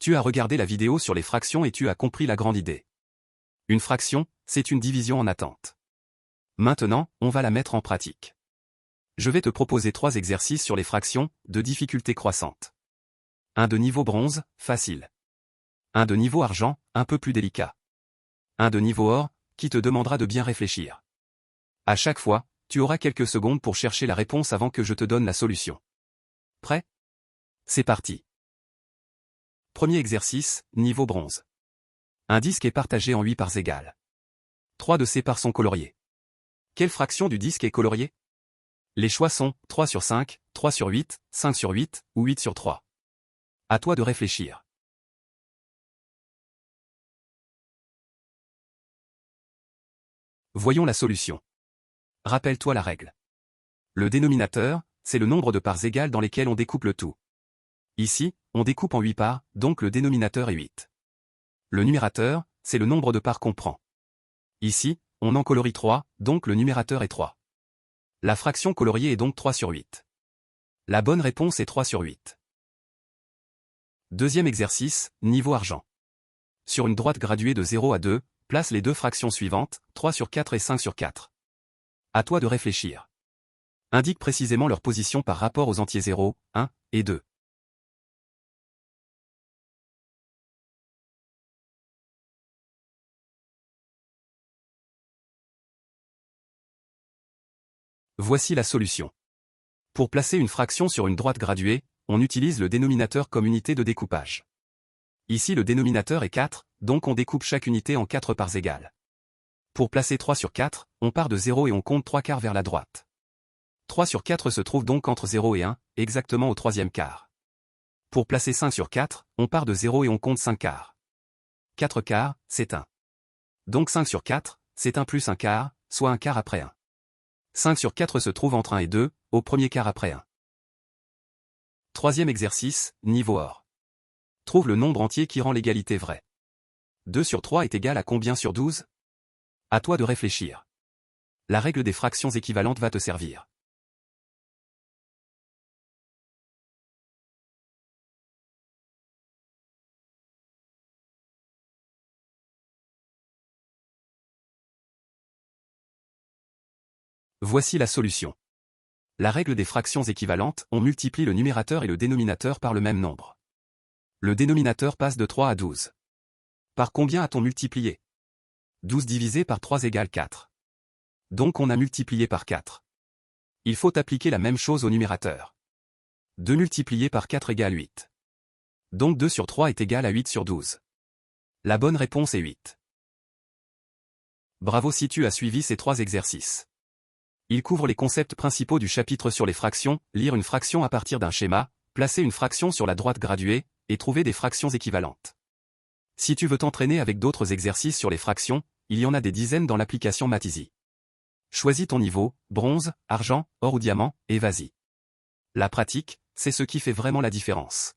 Tu as regardé la vidéo sur les fractions et tu as compris la grande idée. Une fraction, c'est une division en attente. Maintenant, on va la mettre en pratique. Je vais te proposer 3 exercices sur les fractions, de difficulté croissante. Un de niveau bronze, facile. Un de niveau argent, un peu plus délicat. Un de niveau or, qui te demandera de bien réfléchir. À chaque fois, tu auras quelques secondes pour chercher la réponse avant que je te donne la solution. Prêt? C'est parti. Premier exercice, niveau bronze. Un disque est partagé en 8 parts égales. 3 de ces parts sont coloriées. Quelle fraction du disque est coloriée? Les choix sont 3 sur 5, 3 sur 8, 5 sur 8 ou 8 sur 3. À toi de réfléchir. Voyons la solution. Rappelle-toi la règle. Le dénominateur, c'est le nombre de parts égales dans lesquelles on découpe le tout. Ici, on découpe en 8 parts, donc le dénominateur est 8. Le numérateur, c'est le nombre de parts qu'on prend. Ici, on en colorie 3, donc le numérateur est 3. La fraction coloriée est donc 3 sur 8. La bonne réponse est 3 sur 8. Deuxième exercice, niveau argent. Sur une droite graduée de 0 à 2, place les deux fractions suivantes, 3 sur 4 et 5 sur 4. À toi de réfléchir. Indique précisément leur position par rapport aux entiers 0, 1 et 2. Voici la solution. Pour placer une fraction sur une droite graduée, on utilise le dénominateur comme unité de découpage. Ici le dénominateur est 4, donc on découpe chaque unité en 4 parts égales. Pour placer 3 sur 4, on part de 0 et on compte 3 quarts vers la droite. 3 sur 4 se trouve donc entre 0 et 1, exactement au troisième quart. Pour placer 5 sur 4, on part de 0 et on compte 5 quarts. 4 quarts, c'est 1. Donc 5 sur 4, c'est 1 plus 1 quart, soit 1 quart après 1. 5 sur 4 se trouve entre 1 et 2, au premier quart après 1. Troisième exercice, niveau or. Trouve le nombre entier qui rend l'égalité vraie. 2 sur 3 est égal à combien sur 12? À toi de réfléchir. La règle des fractions équivalentes va te servir. Voici la solution. La règle des fractions équivalentes, on multiplie le numérateur et le dénominateur par le même nombre. Le dénominateur passe de 3 à 12. Par combien a-t-on multiplié? 12 divisé par 3 égale 4. Donc on a multiplié par 4. Il faut appliquer la même chose au numérateur. 2 multiplié par 4 égale 8. Donc 2 sur 3 est égal à 8 sur 12. La bonne réponse est 8. Bravo si tu as suivi ces 3 exercices. Ils couvrent les concepts principaux du chapitre sur les fractions, lire une fraction à partir d'un schéma, placer une fraction sur la droite graduée, et trouver des fractions équivalentes. Si tu veux t'entraîner avec d'autres exercices sur les fractions, il y en a des dizaines dans l'application Math-Easy. Choisis ton niveau, bronze, argent, or ou diamant, et vas-y. La pratique, c'est ce qui fait vraiment la différence.